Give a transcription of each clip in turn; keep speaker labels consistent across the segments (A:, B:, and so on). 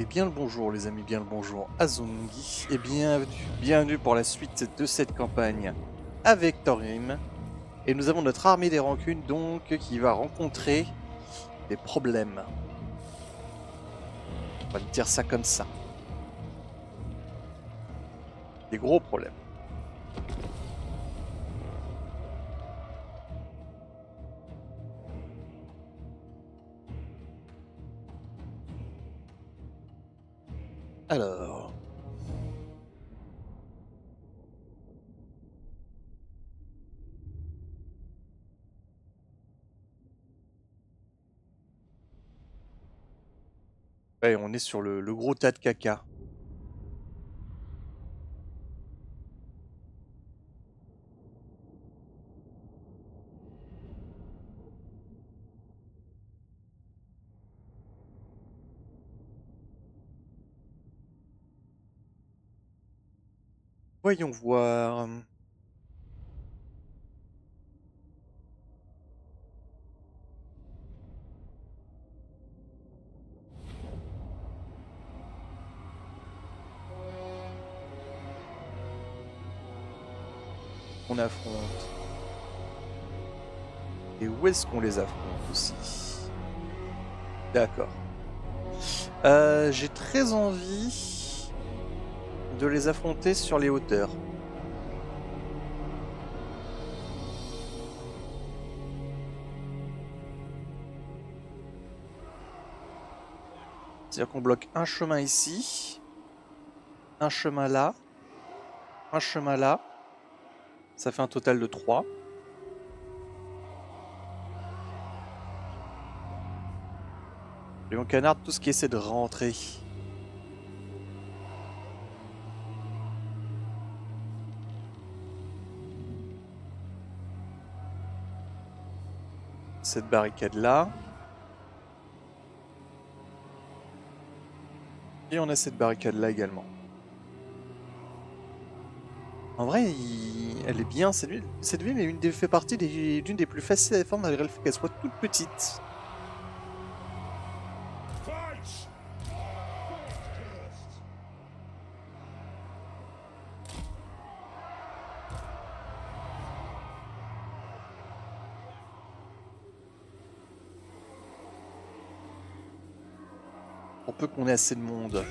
A: Et bien le bonjour les amis, bien le bonjour à Zongi et bienvenue pour la suite de cette campagne avec Thorim. Et nous avons notre armée des rancunes donc qui va rencontrer des problèmes. On va dire ça comme ça. Des gros problèmes. Alors... Ouais, on est sur le gros tas de caca. Voyons voir... On affronte. Et où est-ce qu'on les affronte aussi? D'accord. J'ai très envie de les affronter sur les hauteurs. C'est-à-dire qu'on bloque un chemin ici, un chemin là, un chemin là. Ça fait un total de 3. Et on canarde tout ce qui essaie de rentrer. Cette barricade là. Et on a cette barricade là également. En vrai, elle est bien cette ville. Cette ville fait partie d'une des plus faciles à défendre malgré le fait qu'elle soit toute petite. Pour peu qu'on ait assez de monde.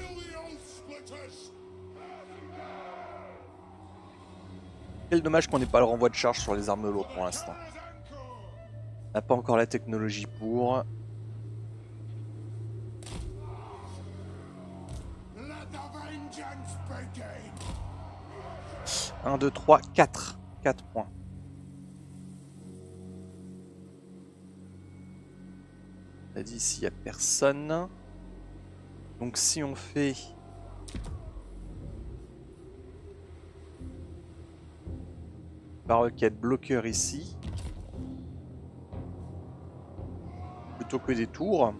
A: Quel dommage qu'on n'ait pas le renvoi de charge sur les armes de l'autre pour l'instant. On n'a pas encore la technologie pour. 1, 2, 3, 4. 4 points. On a dit ici il n'y a personne. Donc si on fait... barricade bloqueur ici. Plutôt que des tours.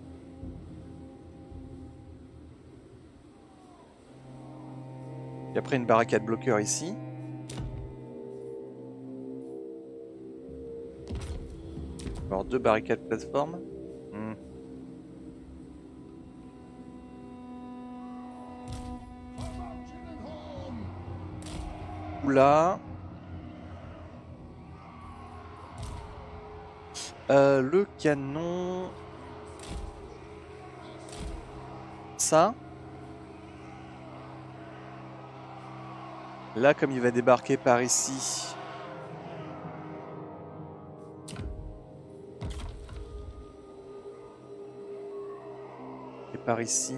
A: Et après une barricade bloqueur ici. Alors 2 barricades plateforme. Oula. Le canon. Ça. Là, comme il va débarquer par ici. Et par ici.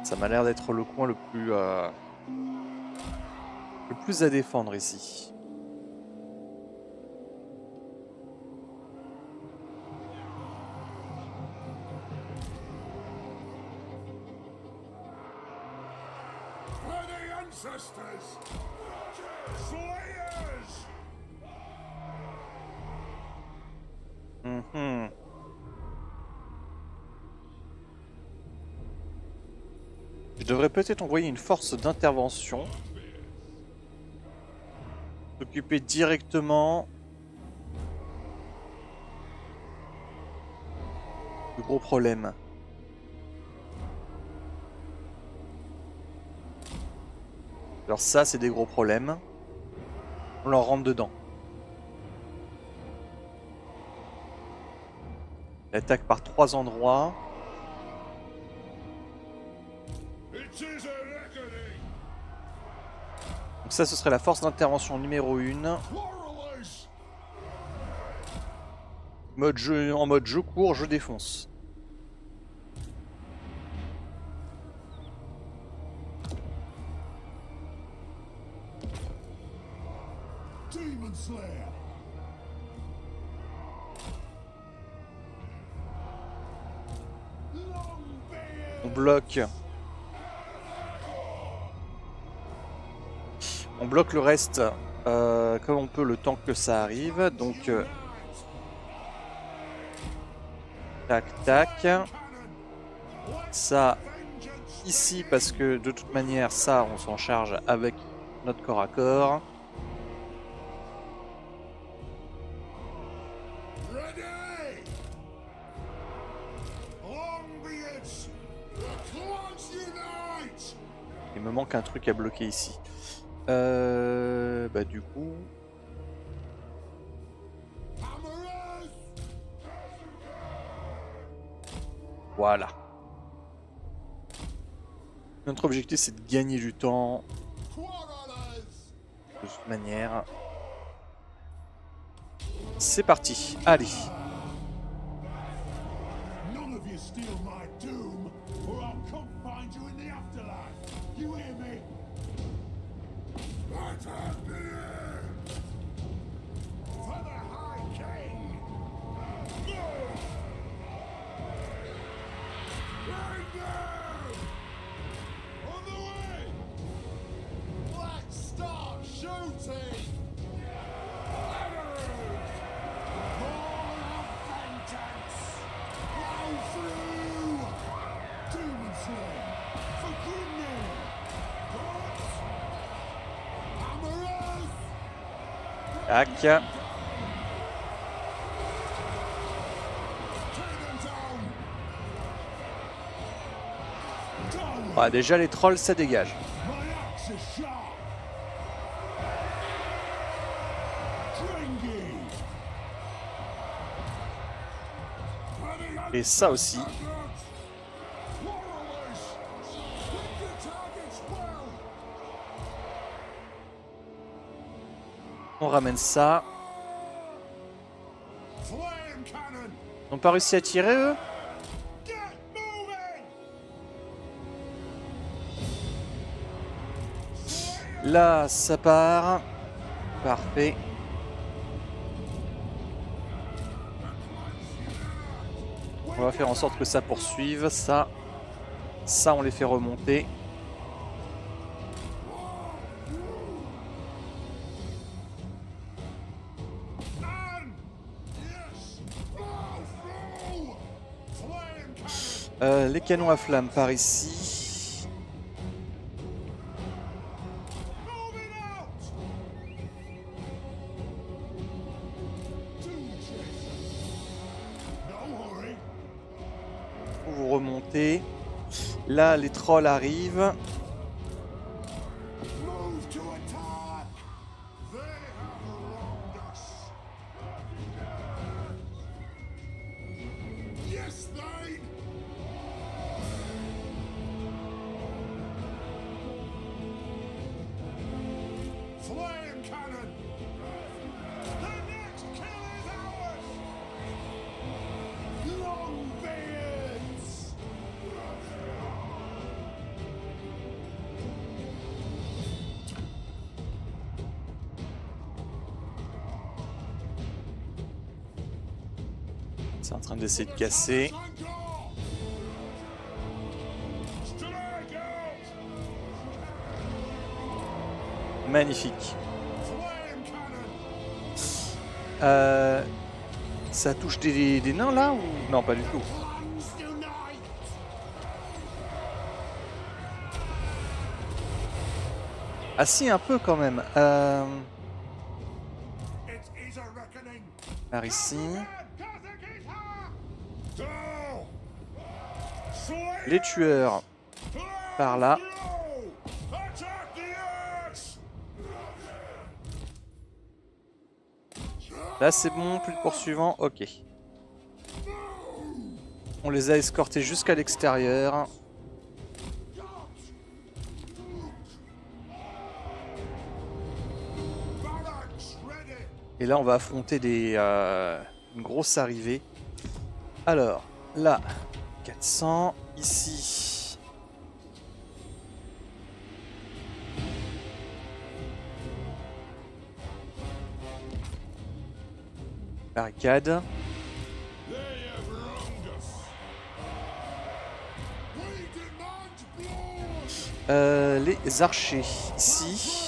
A: Ça m'a l'air d'être le coin le plus à défendre ici. Je devrais peut-être envoyer une force d'intervention. s'occuper directement du gros problème. Alors ça, c'est des gros problèmes. On leur rentre dedans. Attaque par 3 endroits. Donc ça, ce serait la force d'intervention numéro 1. En mode je cours, je défonce. On bloque. On bloque le reste comme on peut le temps que ça arrive. Donc tac tac. Ça ici parce que de toute manière ça on s'en charge avec notre corps à corps. Il me manque un truc à bloquer ici. Bah du coup... Voilà. Notre objectif c'est de gagner du temps. De toute manière. C'est parti. Allez. Tac. Ah, déjà les trolls ça dégage. Et ça aussi. On ramène ça. Ils n'ont pas réussi à tirer eux? Là, ça part. Parfait. On va faire en sorte que ça poursuive. Ça, on les fait remonter. Les canons à flammes par ici. Vous remontez. Là, les trolls arrivent. C'est en train d'essayer de casser. Magnifique. Ça touche des nains là ou... Non, pas du tout. Ah si, un peu quand même. Par ici. Les tueurs par là. Là c'est bon, plus de poursuivants, ok. On les a escortés jusqu'à l'extérieur. Et là on va affronter une grosse arrivée. Alors, là, 400, ici. Barricade. Les archers, ici.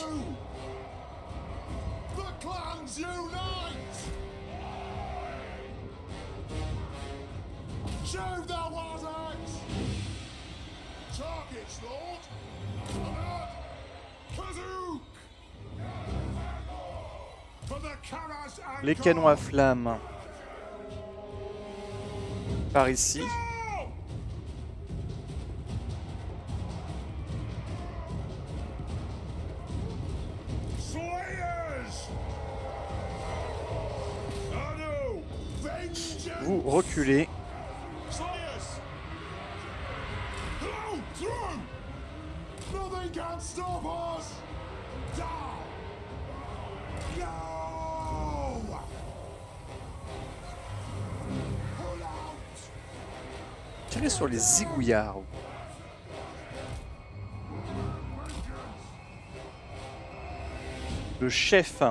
A: Les canons à flammes par ici. Vous reculez. Tirez sur les zigouillards. Le chef.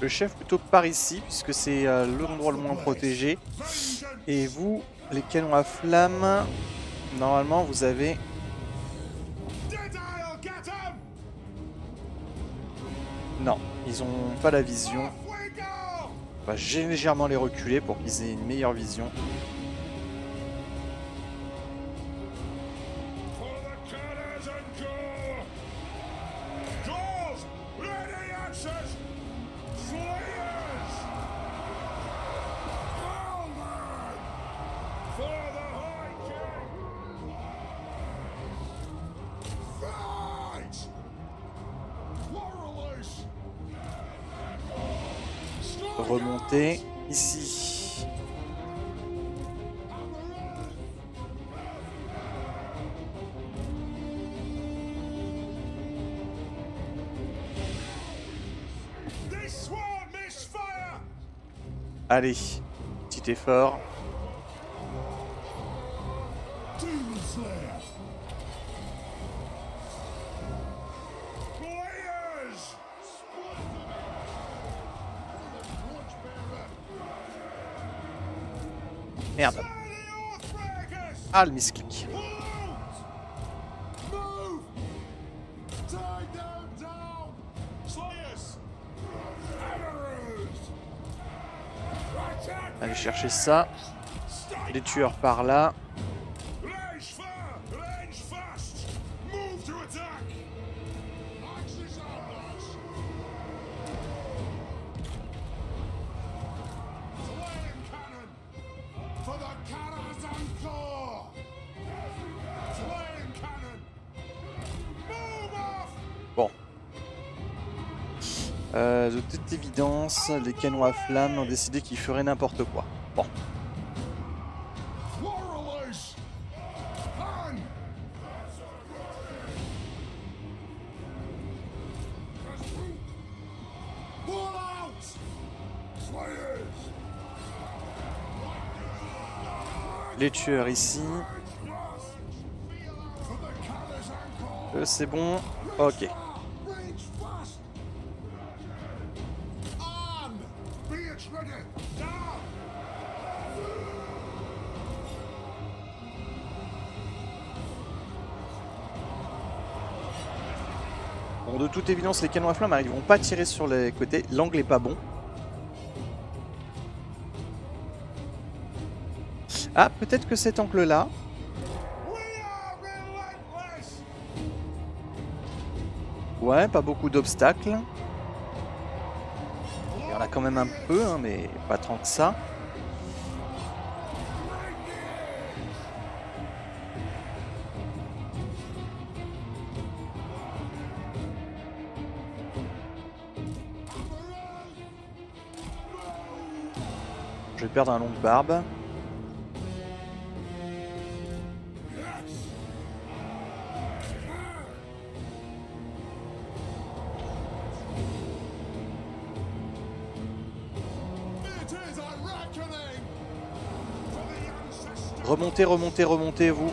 A: Le chef plutôt par ici, puisque c'est l'endroit le moins protégé. Et vous, les canons à flammes, normalement vous avez... Non, ils ont pas la vision. On va légèrement les reculer pour qu'ils aient une meilleure vision. Remonter ici. Allez, petit effort. Merde. Ah, le misclic. Allez chercher ça. Les tueurs par là. Bon. De toute évidence, les canons à flammes ont décidé qu'ils feraient n'importe quoi. Bon. Les tueurs ici. C'est bon. Ok. Bon, de toute évidence, les canons à flammes ils vont pas tirer sur les côtés. L'angle est pas bon. Ah, peut-être que cet angle-là. Ouais, pas beaucoup d'obstacles. Il y en a quand même un peu, hein, mais pas tant que ça. Je vais perdre un longue barbe. Remontez, remontez, remontez, vous.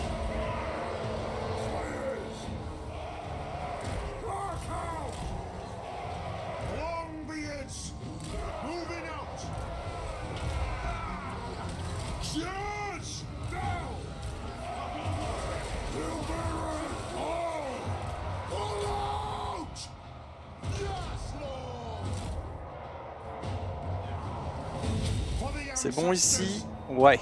A: C'est bon ici? Ouais.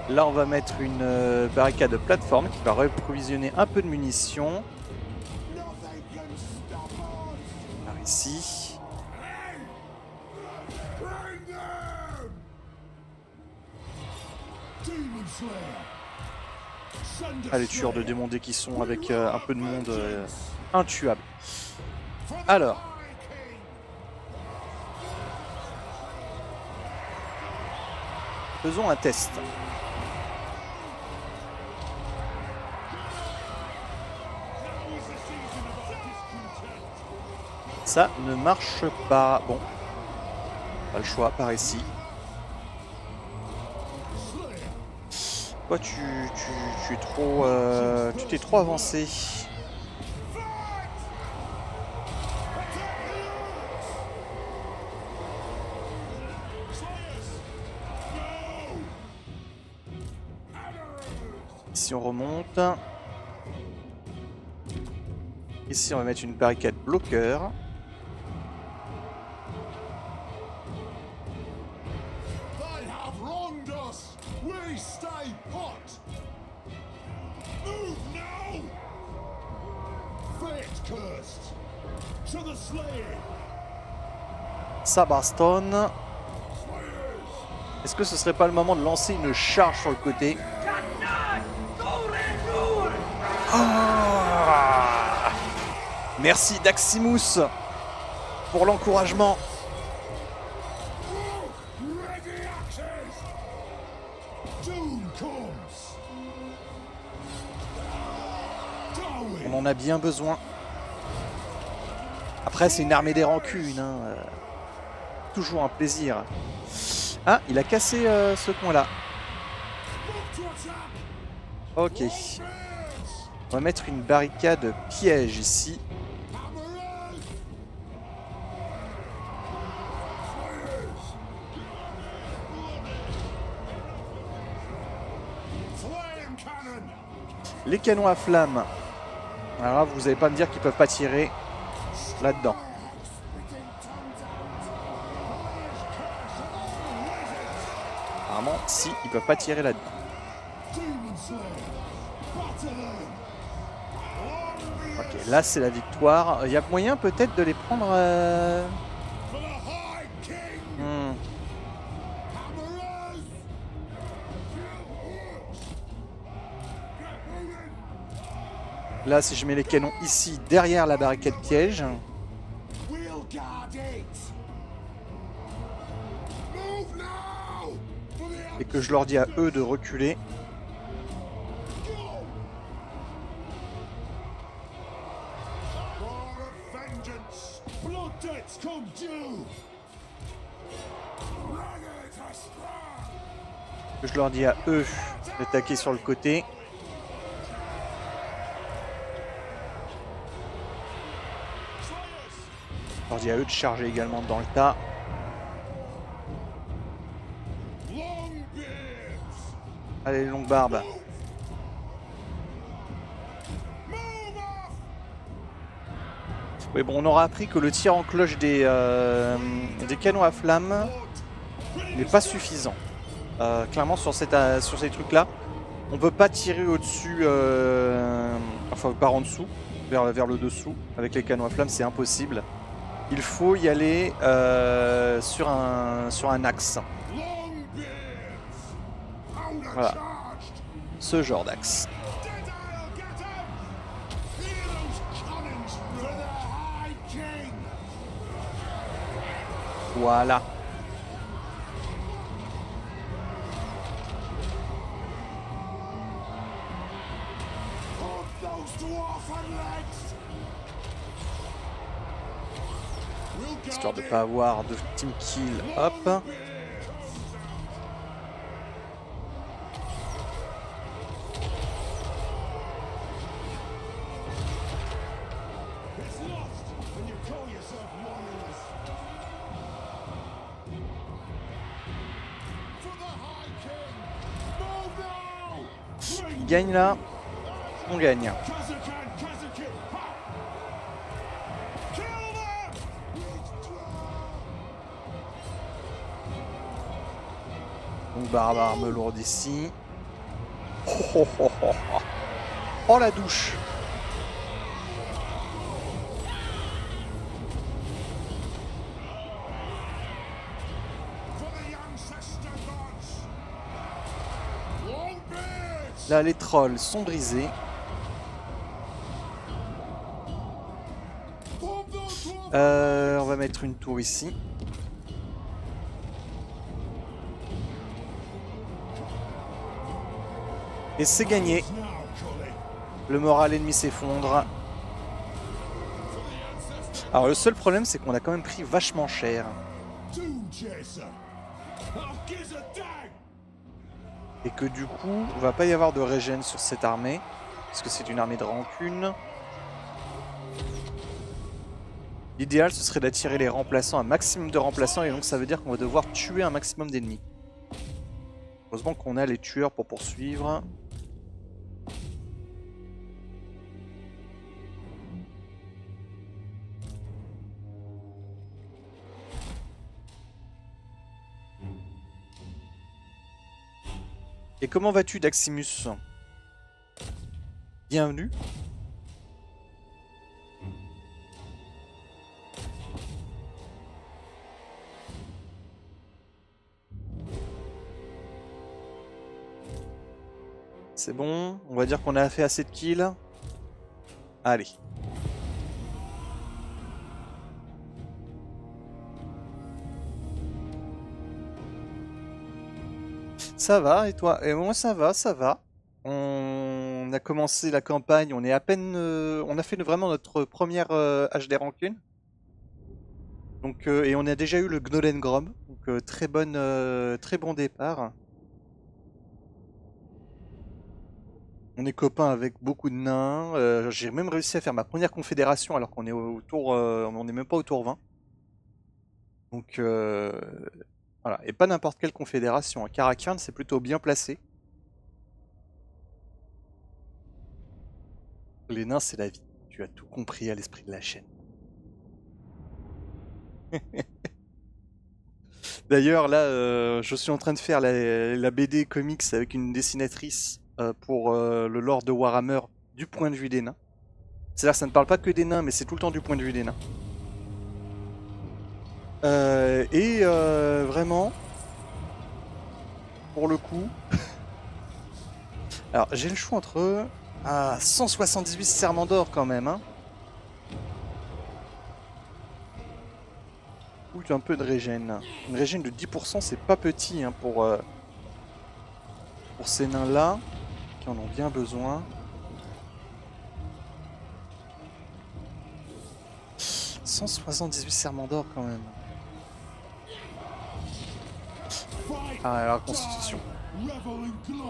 A: Là, on va mettre une barricade de plateforme qui va reprovisionner un peu de munitions. Par ici. Ah, les tueurs de démons dès qu'ils sont avec un peu de monde intuable. Alors. Faisons un test. Ça ne marche pas. Bon. Pas le choix, par ici. Toi, tu es trop... tu t'es trop avancé. Ici, on remonte. Ici, on va mettre une barricade bloqueur. Ça bastonne. Est-ce que ce serait pas le moment de lancer une charge sur le côté? Ah, merci Daximus pour l'encouragement. On en a bien besoin. Après, c'est une armée des rancunes. Hein. Toujours un plaisir. Ah, il a cassé ce coin-là. Ok. On va mettre une barricade piège ici. Les canons à flammes. Alors là, vous n'allez pas me dire qu'ils peuvent pas tirer là-dedans. Apparemment, si, ils peuvent pas tirer là-dedans. Ok, là c'est la victoire. Il y a moyen peut-être de les prendre... Là, si je mets les canons ici, derrière la barricade piège... et que je leur dis à eux de reculer... je leur dis à eux d'attaquer sur le côté. Je leur dis à eux de charger également dans le tas. Allez, longue barbe. Oui, bon, on aura appris que le tir en cloche des canons à flammes n'est pas suffisant. Clairement, sur ces trucs-là, on peut pas tirer au-dessus, enfin par en dessous, vers le dessous. Avec les canons à flammes, c'est impossible. Il faut y aller sur un axe. Voilà. Ce genre d'axe. Voilà. Histoire de pas avoir de team kill, hop. Il gagne là, on gagne. Donc barbare me lourde ici. Oh la douche. Là les trolls sont brisés. On va mettre une tour ici. Et c'est gagné. Le moral ennemi s'effondre. Alors le seul problème c'est qu'on a quand même pris vachement cher. Et que du coup, il va pas y avoir de régène sur cette armée. Parce que c'est une armée de rancune. L'idéal ce serait d'attirer les remplaçants, un maximum de remplaçants. Et donc ça veut dire qu'on va devoir tuer un maximum d'ennemis. Heureusement qu'on a les tueurs pour poursuivre. Et comment vas-tu, Daximus? Bienvenue. C'est bon, on va dire qu'on a fait assez de kills. Allez. Ça va, et toi? Et moi ça va, ça va. On a commencé la campagne, on est à peine... on a fait vraiment notre première HD Rancune. Donc, et on a déjà eu le Gnolengrom, donc très bon départ. On est copains avec beaucoup de nains. J'ai même réussi à faire ma première confédération alors qu'on est on n'est même pas au tour 20. Donc voilà, et pas n'importe quelle confédération. Karakhan, c'est plutôt bien placé. Les nains, c'est la vie. Tu as tout compris à l'esprit de la chaîne. D'ailleurs, là, je suis en train de faire la BD comics avec une dessinatrice pour le lore de Warhammer du point de vue des nains. C'est-à-dire que ça ne parle pas que des nains, mais c'est tout le temps du point de vue des nains. Vraiment, pour le coup... Alors, j'ai le choix entre... 178 serments d'or quand même, hein. Ou un peu de régène. Une régène de 10%, c'est pas petit hein, pour ces nains-là, qui en ont bien besoin. 178 serments d'or quand même. Ah, alors constitution.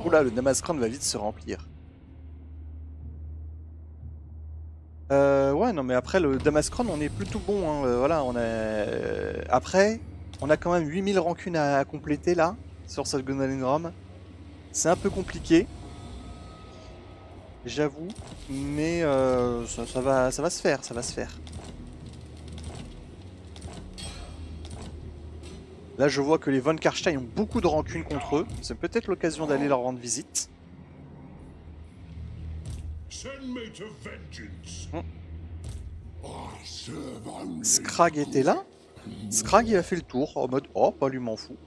A: Oula, le Damaskron va vite se remplir. Ouais, non, mais après, le Damaskron, on est plutôt bon. Hein. Voilà, on a... Après, on a quand même 8000 rancunes à compléter, là, sur ce Gnolengrom. C'est un peu compliqué. J'avoue. Mais ça va se faire, ça va se faire. Là, je vois que les Von Karstein ont beaucoup de rancune contre eux. C'est peut-être l'occasion d'aller leur rendre visite. Scrag était là. Scrag, il a fait le tour en mode oh, pas lui m'en fout.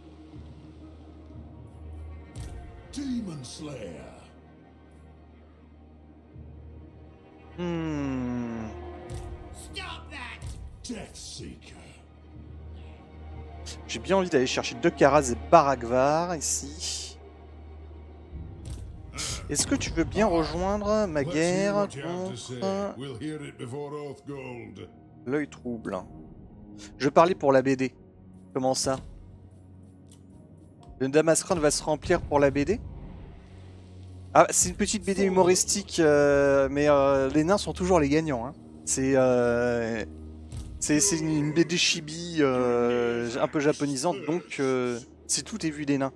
A: J'ai bien envie d'aller chercher deux Karaz et Baragvar ici. Est-ce que tu veux bien rejoindre ma guerre contre l'œil trouble? Je parlais pour la BD. Comment ça? Le Damaskron va se remplir pour la BD? Ah, c'est une petite BD humoristique, mais les nains sont toujours les gagnants. Hein. C'est une BD chibi un peu japonisante, donc c'est tout est vu des nains.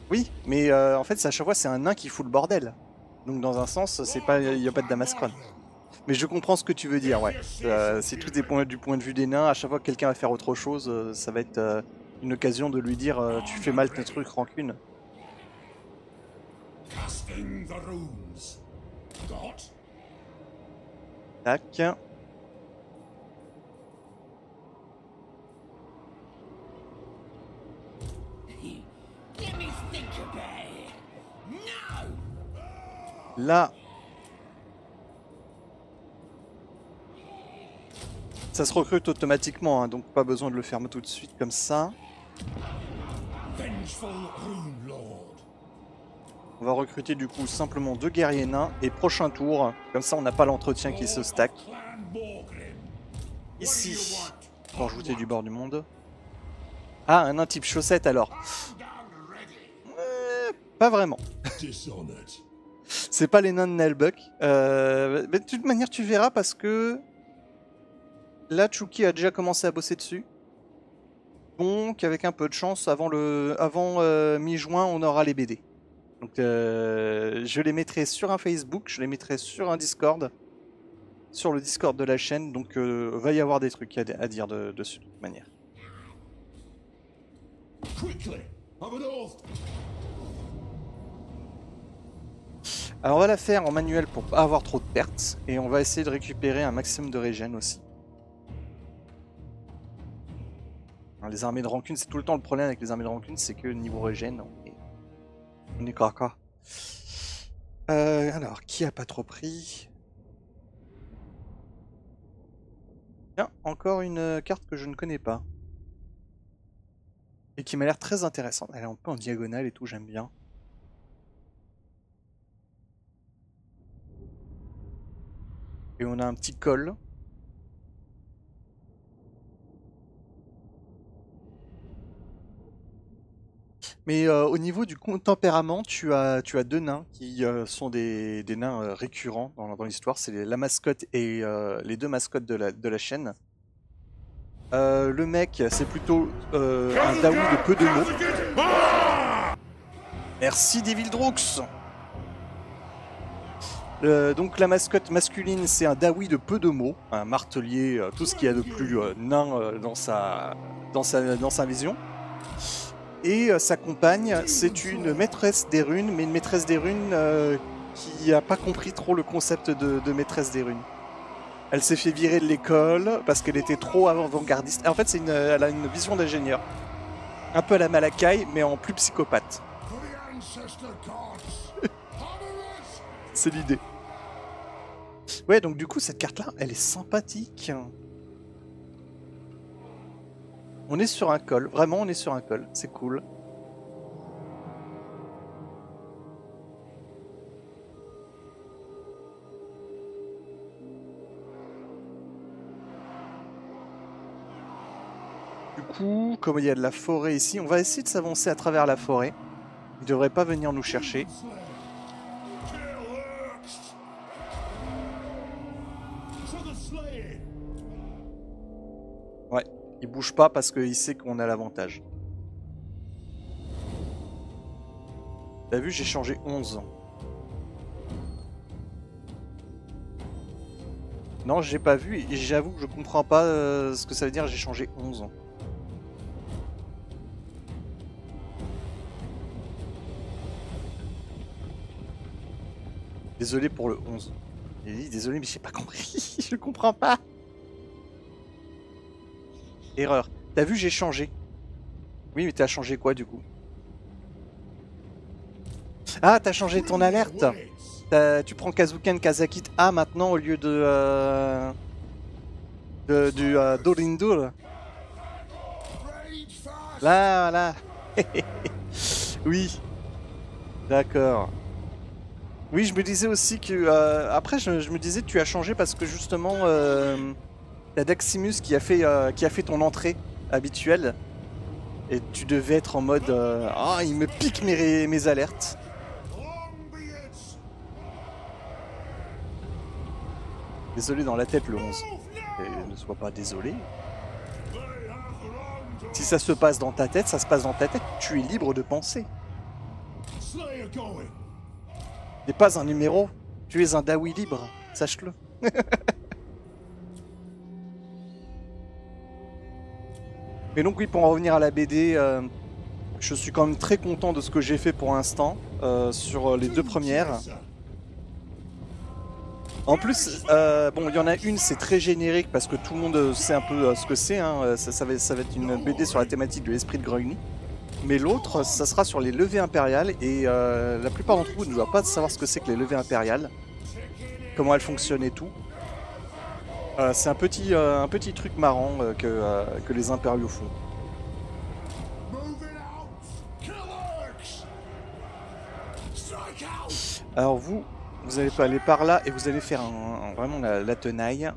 A: Oui, mais en fait, à chaque fois, c'est un nain qui fout le bordel. Donc dans un sens, c'est pas, il n'y a pas de Damaskron. Mais je comprends ce que tu veux dire, ouais. Si tout est du point de vue des nains, à chaque fois que quelqu'un va faire autre chose, ça va être une occasion de lui dire tu fais mal tes trucs, rancune. Tac. Là, ça se recrute automatiquement, hein, donc pas besoin de le faire tout de suite comme ça. On va recruter du coup simplement 2 guerriers nains et prochain tour, comme ça on n'a pas l'entretien qui se stack. Ici, pour ajouter du bord du monde. Ah, un nain type chaussette alors. Pas vraiment. C'est pas les nains de Nelbuck. Mais de toute manière, tu verras parce que là, Chucky a déjà commencé à bosser dessus. Donc, avec un peu de chance, avant mi-juin, on aura les BD. Donc, je les mettrai sur un Facebook, je les mettrai sur un Discord, sur le Discord de la chaîne. Donc, va y avoir des trucs à dire dessus de toute manière. Alors on va la faire en manuel pour pas avoir trop de pertes et on va essayer de récupérer un maximum de régène aussi. Alors, les armées de rancune, c'est tout le temps le problème avec les armées de rancune, c'est que niveau régène, on est caca. Alors, qui a pas trop pris? Tiens, encore une carte que je ne connais pas. Et qui m'a l'air très intéressante. Elle est un peu en diagonale et tout, j'aime bien. Et on a un petit col. Mais au niveau du tempérament, tu as 2 nains qui sont des nains récurrents dans l'histoire. C'est la mascotte et les 2 mascottes de la chaîne. Le mec, c'est plutôt un Daoui de peu de mots. Merci Devil Droox. Donc la mascotte masculine, c'est un Daoui de peu de mots, un martelier, tout ce qu'il y a de plus nain dans sa vision. Et sa compagne, c'est une maîtresse des runes, mais une maîtresse des runes qui n'a pas compris trop le concept de maîtresse des runes. Elle s'est fait virer de l'école parce qu'elle était trop avant-gardiste. En fait, elle a une vision d'ingénieur. Un peu à la Malakai, mais en plus psychopathe. C'est l'idée. Ouais, donc du coup, cette carte-là, elle est sympathique. On est sur un col. Vraiment, on est sur un col. C'est cool. Du coup, comme il y a de la forêt ici, on va essayer de s'avancer à travers la forêt. Il ne devrait pas venir nous chercher. Ouais, il bouge pas parce qu'il sait qu'on a l'avantage. T'as vu, j'ai changé 11. Non, j'ai pas vu et j'avoue que je comprends pas ce que ça veut dire j'ai changé 11. Désolé pour le 11. Il dit désolé mais j'ai pas compris. Je comprends pas. Erreur. T'as vu j'ai changé. Oui mais t'as changé quoi du coup? Ah t'as changé ton alerte. Tu prends Kazuken Kazakit A maintenant au lieu de du Dolindur. Là là. Oui. D'accord. Oui, je me disais aussi que... après, je me disais que tu as changé parce que justement, t'as Daximus qui a fait ton entrée habituelle. Et tu devais être en mode... Ah, il me pique mes alertes. Désolé dans la tête le 11. Et ne sois pas désolé. Si ça se passe dans ta tête, ça se passe dans ta tête. Tu es libre de penser. Tu n'es pas un numéro. Tu es un Dawi libre. Sache-le. Mais donc oui, pour en revenir à la BD, je suis quand même très content de ce que j'ai fait pour l'instant sur les deux premières. En plus, bon, il y en a une, c'est très générique parce que tout le monde sait un peu ce que c'est. Hein. Ça va être une BD sur la thématique de l'esprit de Grogny. Mais l'autre, ça sera sur les levées impériales et la plupart d'entre vous ne doivent pas savoir ce que c'est que les levées impériales, comment elles fonctionnent et tout. C'est un petit truc marrant que les impériaux font. Alors vous allez aller par là et vous allez faire vraiment la tenaille.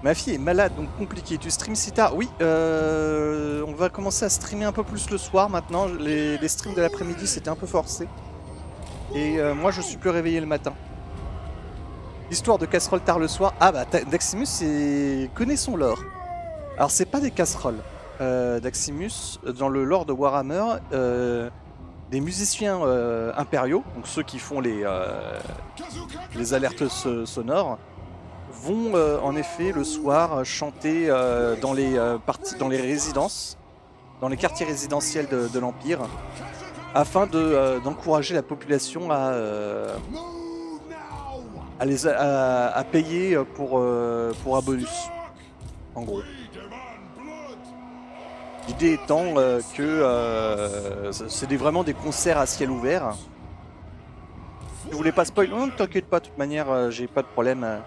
A: Ma fille est malade, donc compliqué. Tu streams si tard? Oui, on va commencer à streamer un peu plus le soir maintenant. Les streams de l'après-midi, c'était un peu forcé. Et moi, je suis plus réveillé le matin. Histoire de casserole tard le soir. Ah bah, Daximus, connaît son lore. Alors, c'est pas des casseroles. Daximus, dans le lore de Warhammer, des musiciens impériaux, donc ceux qui font les alertes sonores, vont en effet le soir chanter dans les résidences, dans les quartiers résidentiels de l'Empire, afin d'encourager la population à payer pour un bonus, en gros. L'idée étant que c'est vraiment des concerts à ciel ouvert. Je voulais pas spoil, non, t'inquiète pas, de toute manière, j'ai pas de problème.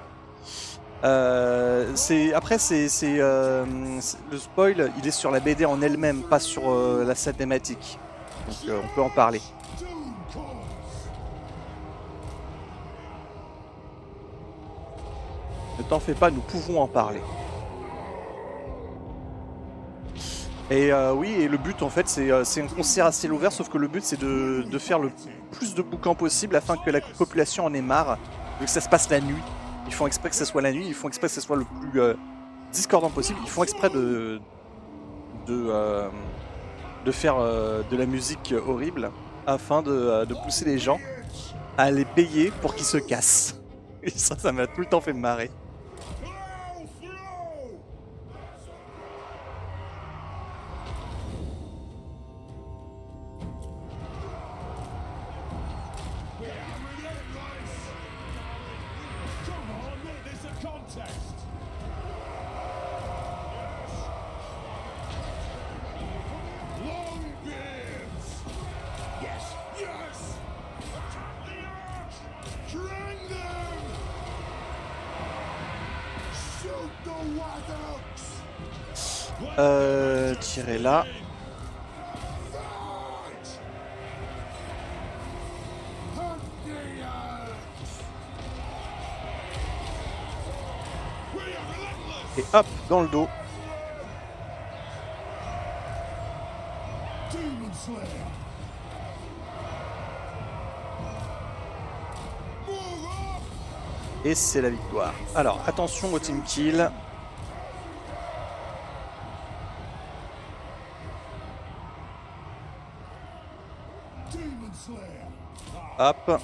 A: Après, le spoil, il est sur la BD en elle-même, pas sur la thématique. Donc on peut en parler. Ne t'en fais pas, nous pouvons en parler. Et oui, et le but en fait c'est un concert à ciel ouvert, sauf que le but c'est de faire le plus de boucans possible afin que la population en ait marre, vu que ça se passe la nuit. Ils font exprès que ça soit la nuit, ils font exprès que ça soit le plus discordant possible, ils font exprès de faire de la musique horrible afin de pousser les gens à les payer pour qu'ils se cassent. Et ça m'a tout le temps fait marrer. Tirer là. Et hop, dans le dos. Et c'est la victoire. Alors, attention au team kill. Hop.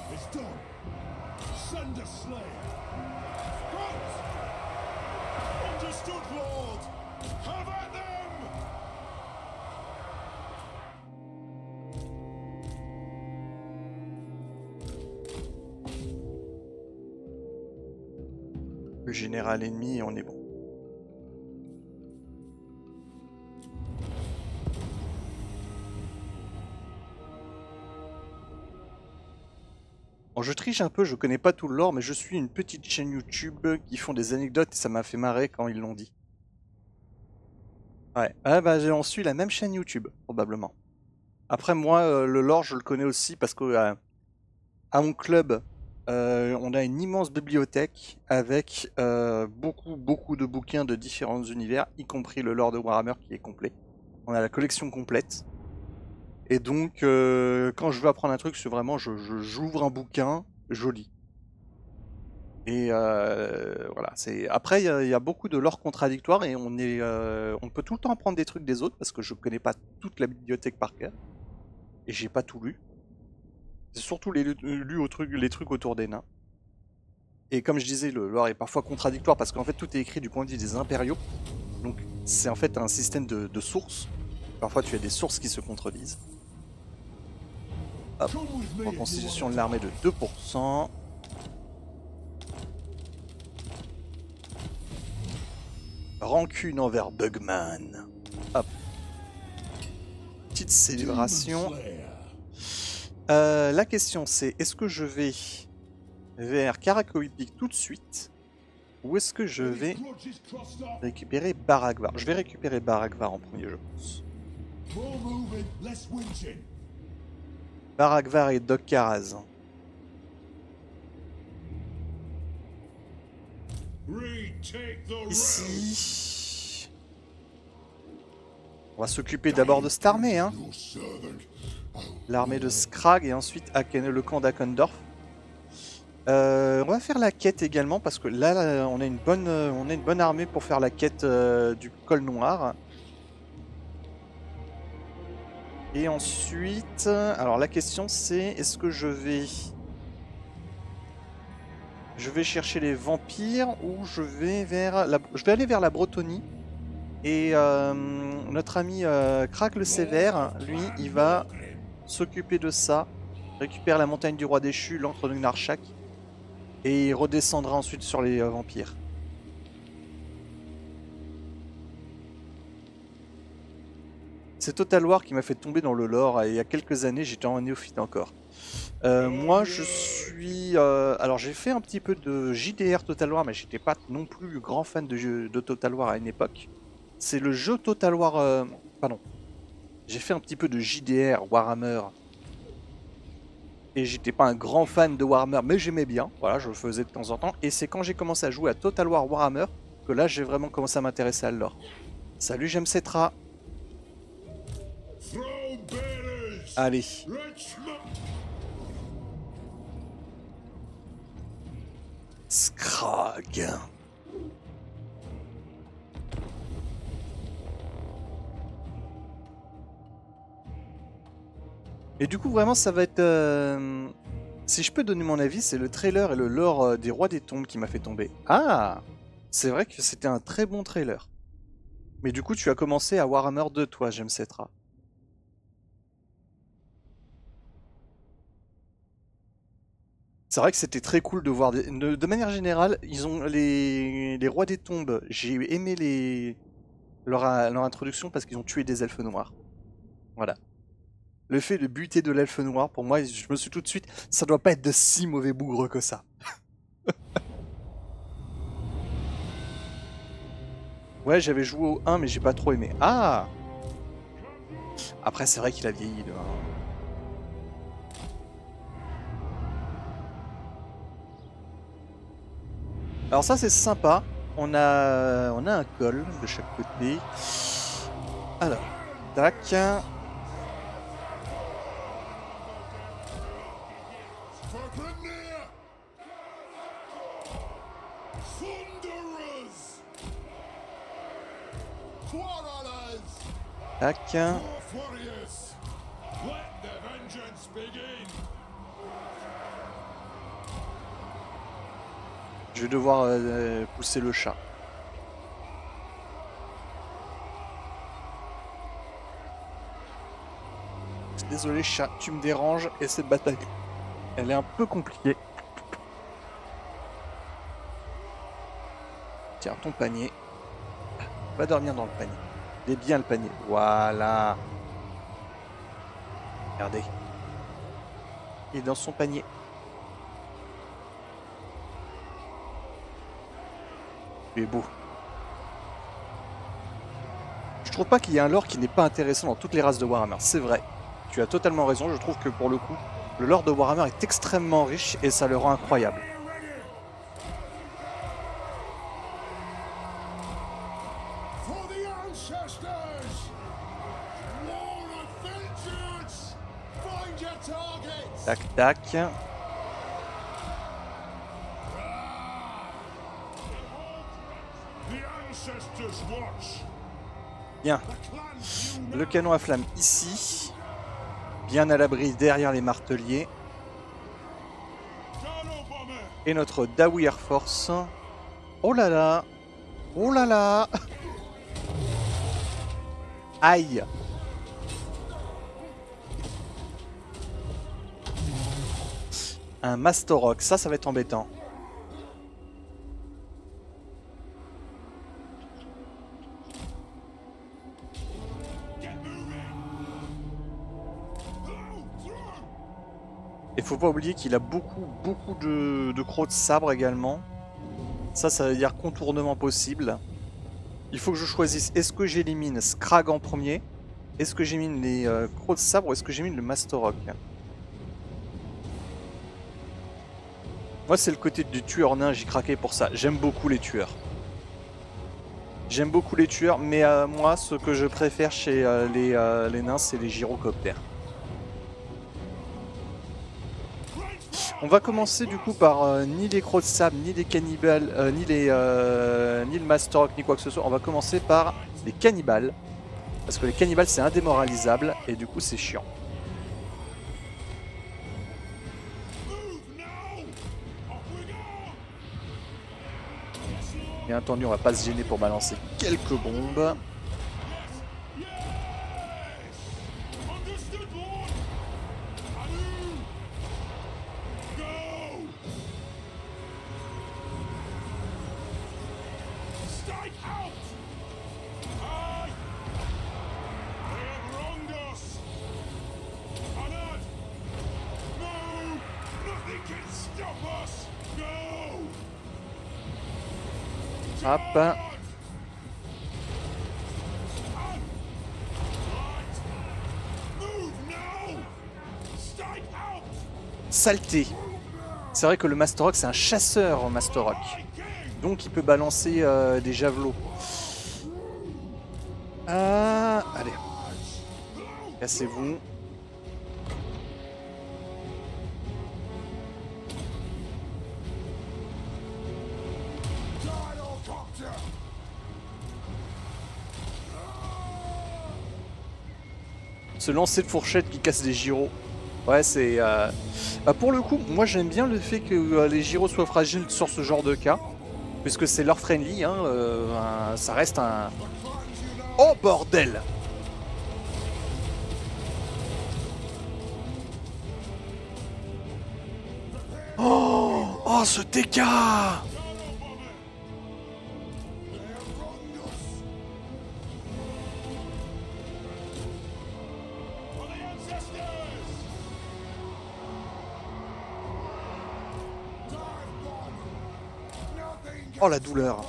A: Le général ennemi et on est bon. Bon, je triche un peu, je connais pas tout le lore, mais je suis une petite chaîne YouTube qui font des anecdotes et ça m'a fait marrer quand ils l'ont dit. Ouais, ah, bah on suit la même chaîne YouTube, probablement. Après moi, le lore, je le connais aussi parce que à mon club, on a une immense bibliothèque avec beaucoup de bouquins de différents univers, y compris le lore de Warhammer qui est complet. On a la collection complète. Et donc, quand je veux apprendre un truc, c'est vraiment, j'ouvre un bouquin, je lis. Et voilà. Après, il y a beaucoup de lore contradictoire et on peut tout le temps apprendre des trucs des autres parce que je connais pas toute la bibliothèque par cœur et j'ai pas tout lu. C'est surtout les trucs autour des nains. Et comme je disais, le lore est parfois contradictoire parce qu'en fait tout est écrit du point de vue des impériaux. Donc c'est en fait un système de sources. Parfois tu as des sources qui se contredisent. Hop, reconstitution de l'armée de 2%. Rancune envers Bugman. Hop. Petite célébration. La question c'est, est-ce que je vais vers Karakoypik tout de suite ou est-ce que je vais récupérer Baragvar? Je vais récupérer Baragvar en premier, je pense. Baragvar et Dokkaraz. Ici, on va s'occuper d'abord de cette armée, hein. L'armée de Skrag et ensuite le camp d'Akendorf. On va faire la quête également parce que là on a une bonne armée pour faire la quête du col noir. Et ensuite, alors la question c'est, est-ce que je vais chercher les vampires ou je vais aller vers la Bretonnie et notre ami Krak le Sévère, lui, il va s'occuper de ça, récupère la montagne du roi déchu, l'antre de Gnarchak et il redescendra ensuite sur les vampires. C'est Total War qui m'a fait tomber dans le lore et il y a quelques années j'étais en néophyte encore. Moi je suis... alors j'ai fait un petit peu de JDR Total War mais j'étais pas non plus grand fan de Total War à une époque. C'est le jeu Total War... pardon. J'ai fait un petit peu de JDR Warhammer. Et j'étais pas un grand fan de Warhammer mais j'aimais bien. Voilà, je le faisais de temps en temps. Et c'est quand j'ai commencé à jouer à Total War Warhammer que là j'ai vraiment commencé à m'intéresser à l'or. Salut, j'aime Cetra. Allez. Skrag. Et du coup vraiment ça va être... Si je peux donner mon avis, c'est le trailer et le lore des Rois des Tombes qui m'a fait tomber. Ah, c'est vrai que c'était un très bon trailer. Mais du coup tu as commencé à Warhammer 2 toi, j'aime Cetra. C'est vrai que c'était très cool de voir... De manière générale, ils ont les Rois des Tombes. J'ai aimé leur introduction parce qu'ils ont tué des elfes noirs. Voilà. Le fait de buter de l'elfe noir, pour moi, je me suis tout de suite... Ça doit pas être de si mauvais bougre que ça. Ouais, j'avais joué au 1, mais j'ai pas trop aimé. Ah! Après, c'est vrai qu'il a vieilli, le 1. Alors ça c'est sympa, on a un col de chaque côté. Alors, tac. Tac. Je vais devoir pousser le chat. Désolé chat, tu me déranges et cette bataille, elle est un peu compliquée. Tiens, ton panier. Va dormir dans le panier. Il est bien le panier. Voilà. Regardez. Il est dans son panier. Il est beau. Je trouve pas qu'il y ait un lore qui n'est pas intéressant dans toutes les races de Warhammer. C'est vrai. Tu as totalement raison. Je trouve que pour le coup, le lore de Warhammer est extrêmement riche et ça le rend incroyable. Tac, tac. Bien. Le canon à flamme ici. Bien à l'abri derrière les marteliers. Et notre Dawi Air Force. Oh là là. Oh là là. Aïe. Un Mastorock, ça va être embêtant. Et faut pas oublier qu'il a beaucoup de crocs de sabre également. Ça veut dire contournement possible. Il faut que je choisisse, est-ce que j'élimine Scrag en premier? Est-ce que j'élimine les crocs de sabre ou est-ce que j'élimine le Mastorock? Moi, c'est le côté du tueur nain, j'y craquais pour ça. J'aime beaucoup les tueurs. J'aime beaucoup les tueurs, mais moi, ce que je préfère chez les nains, c'est les gyrocoptères. On va commencer du coup par ni les crocs de sable, ni les cannibales, ni le Mastorock, ni quoi que ce soit. On va commencer par les cannibales. Parce que les cannibales, c'est indémoralisable, et du coup, c'est chiant. Bien entendu, on va pas se gêner pour balancer quelques bombes. Hop. Saleté. C'est vrai que le Mastorock, c'est un chasseur Mastorock. Donc il peut balancer des javelots. Allez. Cassez-vous. Ce lancer de fourchette qui casse des gyros. Ouais, c'est... pour le coup, moi j'aime bien le fait que les gyros soient fragiles sur ce genre de cas. Puisque c'est leur friendly, hein, ça reste un... Oh bordel! Oh ce TK! Oh la douleur.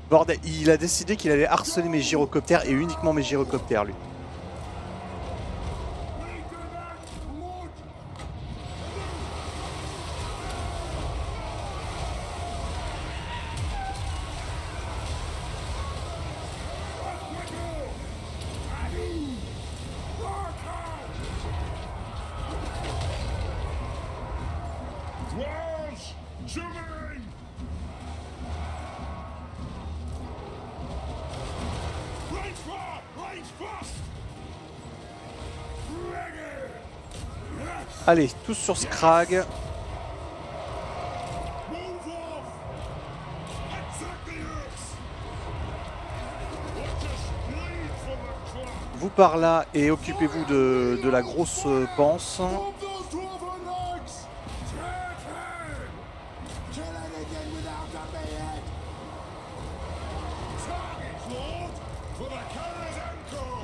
A: Bordel, il a décidé qu'il allait harceler mes gyrocoptères et uniquement mes gyrocoptères, lui. Allez, tous sur Scrag. Vous par là et occupez-vous de la grosse panse.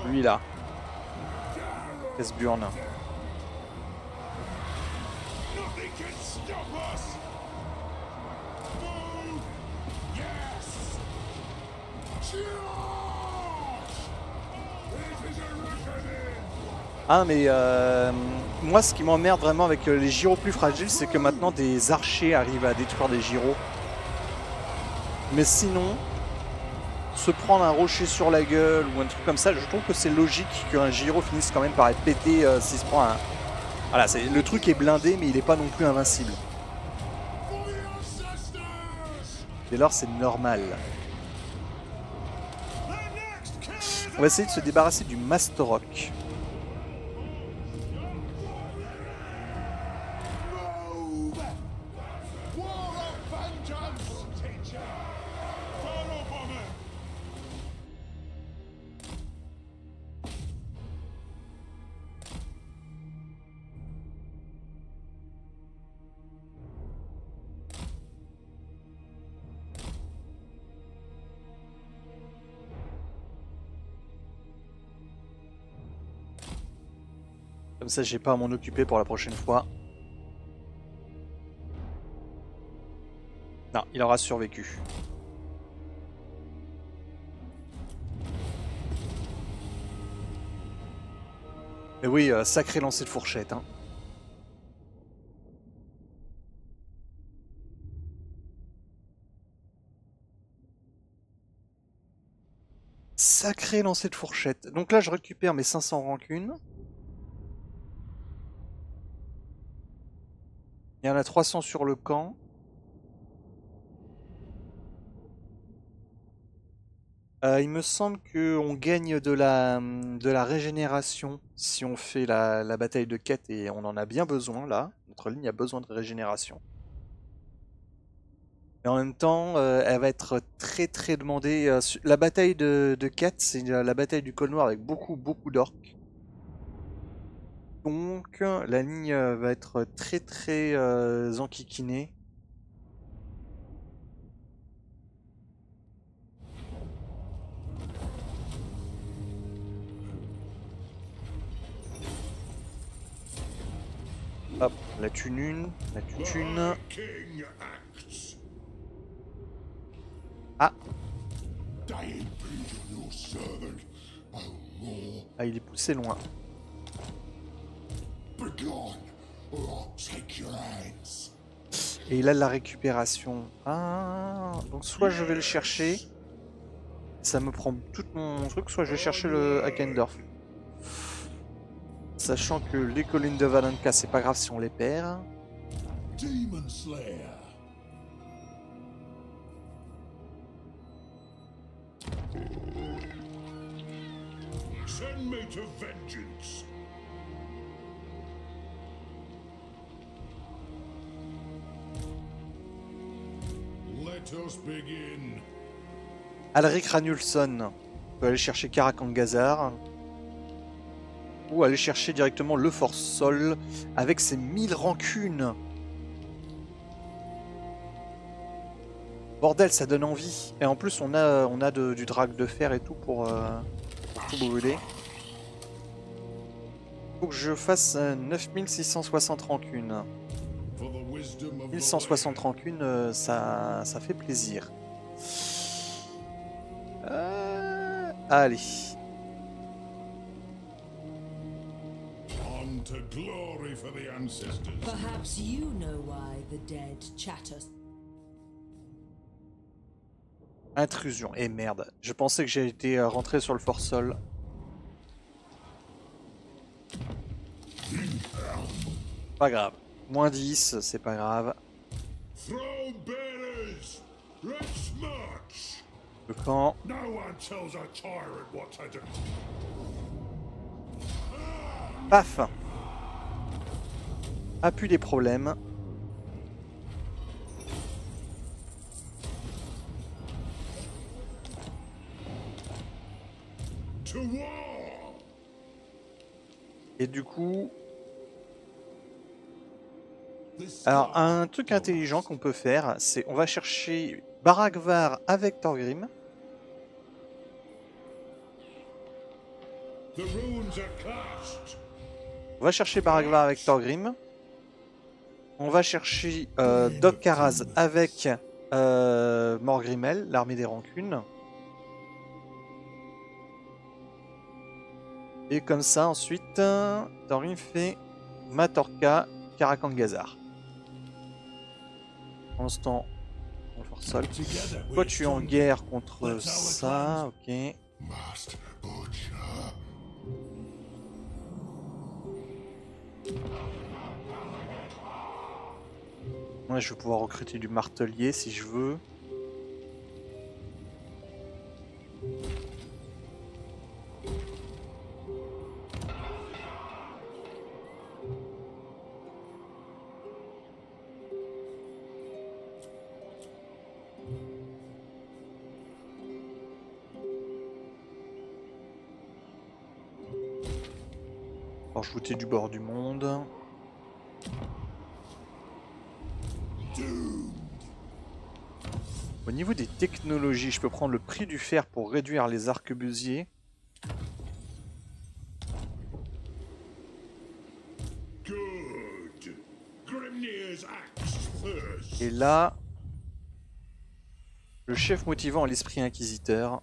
A: Lui là. Esbjorn. Ah mais moi ce qui m'emmerde vraiment avec les gyros plus fragiles, c'est que maintenant des archers arrivent à détruire des gyros. Mais sinon, se prendre un rocher sur la gueule ou un truc comme ça, je trouve que c'est logique qu'un gyro finisse quand même par être pété s'il se prend un... Voilà, le truc est blindé mais il n'est pas non plus invincible. Dès lors c'est normal. On va essayer de se débarrasser du Masterrock. Comme ça, j'ai pas à m'en occuper pour la prochaine fois. Non, il aura survécu. Mais oui, sacré lancer de fourchette. Hein. Sacré lancer de fourchette. Donc là, je récupère mes 500 rancunes. Il y en a 300 sur le camp. Il me semble qu'on gagne de la régénération si on fait la bataille de quête et on en a bien besoin là. Notre ligne a besoin de régénération. Et en même temps, elle va être très très demandée. La bataille de quête, c'est la bataille du col noir avec beaucoup d'orques. Donc la ligne va être très très enquiquinée. Hop, la thune, la thune. Ah. Ah, il est poussé loin. Et il a de la récupération. Ah, donc soit je vais le chercher. Ça me prend tout mon truc, soit je vais chercher le Hakendorf. Sachant que les collines de Valenka, c'est pas grave si on les perd. Demon Slayer. Send me to vengeance. Let us begin. Alric Ranulson. On peut aller chercher Karakangazar. Ou aller chercher directement le Force Sol avec ses 1000 rancunes. Bordel, ça donne envie. Et en plus, on a du drague de fer et tout pour tout brûler. Faut que je fasse 9660 rancunes. 1160 rancunes, ça fait plaisir. Allez. To glory for the ancestors. Perhaps you know why the dead chatter. Intrusion. Et merde. Je pensais que j'ai été rentré sur le Force Sol. Pas grave. Moins 10, c'est pas grave. Le camp. Paf. A plus des problèmes. Et du coup... Alors, un truc intelligent qu'on peut faire, c'est on va chercher Baragvar avec Thorgrim. On va chercher Baragvar avec Thorgrim. On va chercher Doc Karaz avec Morgrimmel, l'armée des rancunes. Et comme ça, ensuite, Thorgrim fait Matorka, Karakangazar. Pour l'instant, on va faire ça. Toi, tu es en guerre contre ça, ok. Moi, je vais pouvoir recruter du martelier si je veux. Rajouter du bord du monde. Au niveau des technologies, je peux prendre le prix du fer pour réduire les arquebusiers. Et là, le chef motivant à l'esprit inquisiteur.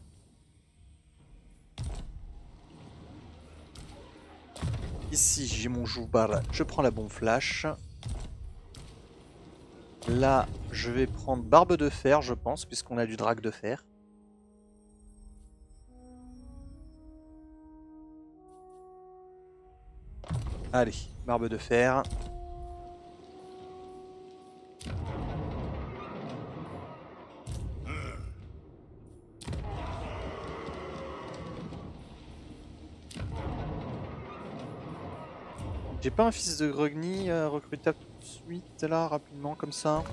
A: Ici, j'ai mon Joubar, je prends la bombe flash. Là, je vais prendre barbe de fer, je pense, puisqu'on a du drac de fer. Allez, barbe de fer. J'ai pas un fils de Grogny recrutable tout de suite là, rapidement comme ça.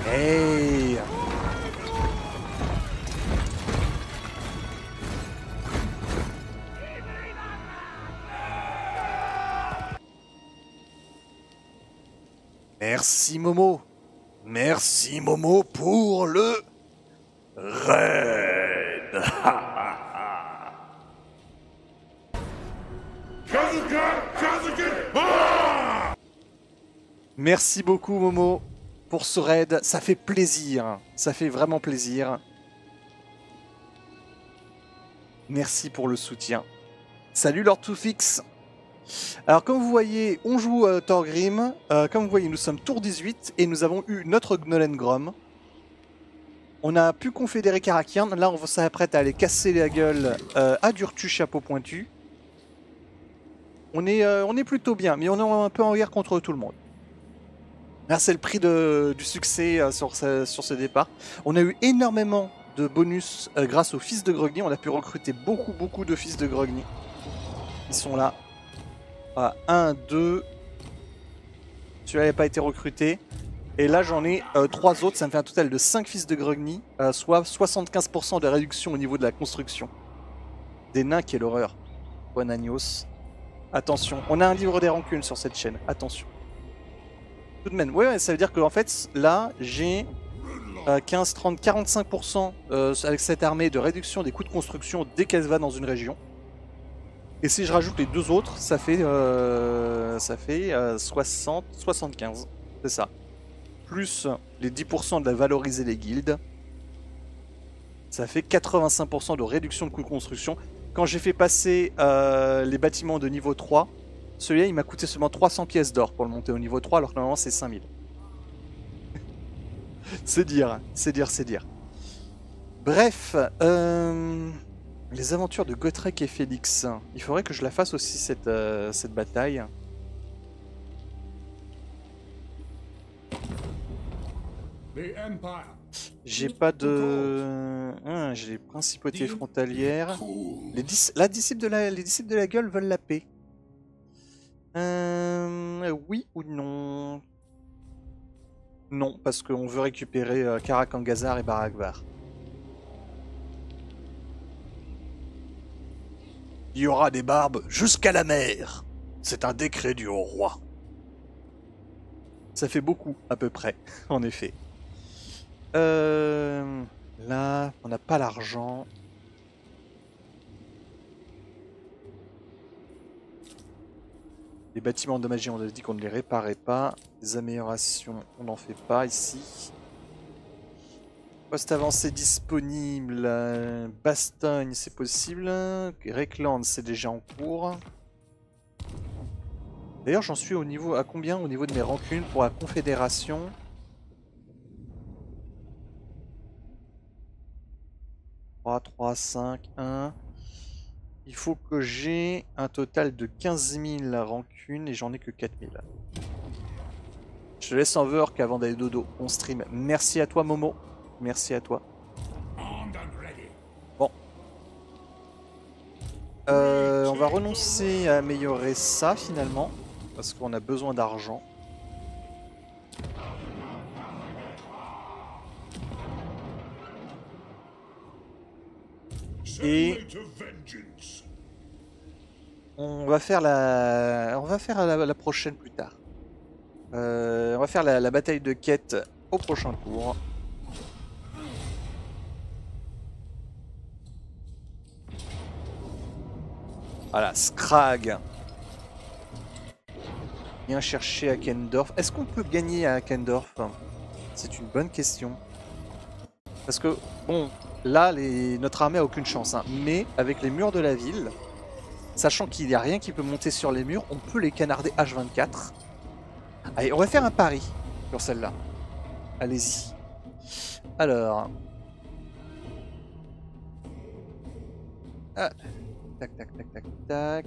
A: Hey! Merci Momo. Merci Momo pour le raid. Merci beaucoup Momo pour ce raid, ça fait plaisir, ça fait vraiment plaisir. Merci pour le soutien. Salut Lord Toufix. Alors comme vous voyez, on joue Thorgrim, comme vous voyez nous sommes tour 18 et nous avons eu notre Gnolengrom. On a pu confédérer Karakian, là on s'apprête à aller casser la gueule à Durtu Chapeau Pointu. On est plutôt bien, mais on est un peu en guerre contre tout le monde. Là, c'est le prix du succès sur ce départ. On a eu énormément de bonus grâce aux fils de Grogny. On a pu recruter beaucoup de fils de Grogny. Ils sont là. Voilà, 1, 2. Celui-là n'a pas été recruté. Et là, j'en ai 3 autres. Ça me fait un total de 5 fils de Grogny, soit 75% de réduction au niveau de la construction. Des nains, quelle horreur. Bonagnos. Attention, on a un livre des rancunes sur cette chaîne. Attention. Tout de même, ouais, ça veut dire qu'en fait, là, j'ai 15, 30, 45% avec cette armée de réduction des coûts de construction dès qu'elle va dans une région. Et si je rajoute les deux autres, ça fait 60, 75. C'est ça. Plus les 10% de la valoriser les guildes. Ça fait 85% de réduction de coûts de construction. Quand j'ai fait passer les bâtiments de niveau 3, celui-là il m'a coûté seulement 300 pièces d'or pour le monter au niveau 3 alors que normalement c'est 5000. C'est dire, c'est dire, c'est dire. Bref, les aventures de Gotrek et Félix. Il faudrait que je la fasse aussi cette bataille. J'ai pas de... J'ai les principautés frontalières. Les disciples de la gueule veulent la paix. Oui ou non? Non, parce qu'on veut récupérer Karak-Angazar et Barakvar. Il y aura des barbes jusqu'à la mer. C'est un décret du haut roi. Ça fait beaucoup, à peu près, en effet. Là, on n'a pas l'argent. Les bâtiments endommagés, on a dit qu'on ne les réparait pas. Les améliorations, on n'en fait pas ici. Poste avancé disponible. Bastogne, c'est possible. Rekland, c'est déjà en cours. D'ailleurs, j'en suis à combien au niveau de mes rancunes pour la Confédération? « 3, 5, 1... » Il faut que j'ai un total de 15 000 rancunes et j'en ai que 4 000. Je te laisse en work avant d'aller dodo. On stream. Merci à toi, Momo. Merci à toi. Bon. On va renoncer à améliorer ça finalement. Parce qu'on a besoin d'argent. Et on va faire la prochaine plus tard. On va faire la bataille de quête au prochain tour. Voilà, Scrag. Viens chercher à Kendorf. Est-ce qu'on peut gagner à Kendorf? C'est une bonne question. Parce que, bon, là, notre armée a aucune chance. Hein. Mais avec les murs de la ville, sachant qu'il n'y a rien qui peut monter sur les murs, on peut les canarder H24. Allez, on va faire un pari sur celle-là. Allez-y. Alors. Ah. Tac, tac, tac, tac, tac.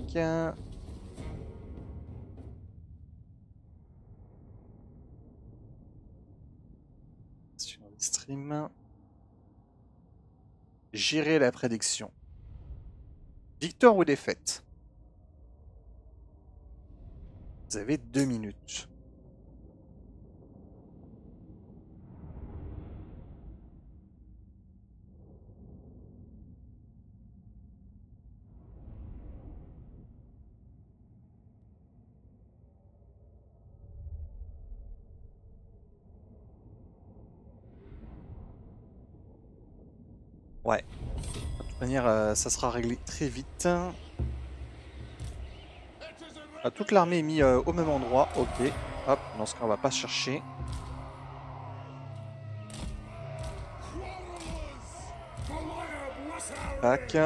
A: Sur le stream. Gérer la prédiction. Victoire ou défaite? Vous avez 2 minutes. Ouais. De toute manière, ça sera réglé très vite. Toute l'armée est mise au même endroit. Ok. Hop, dans ce cas, on va pas chercher. Tac.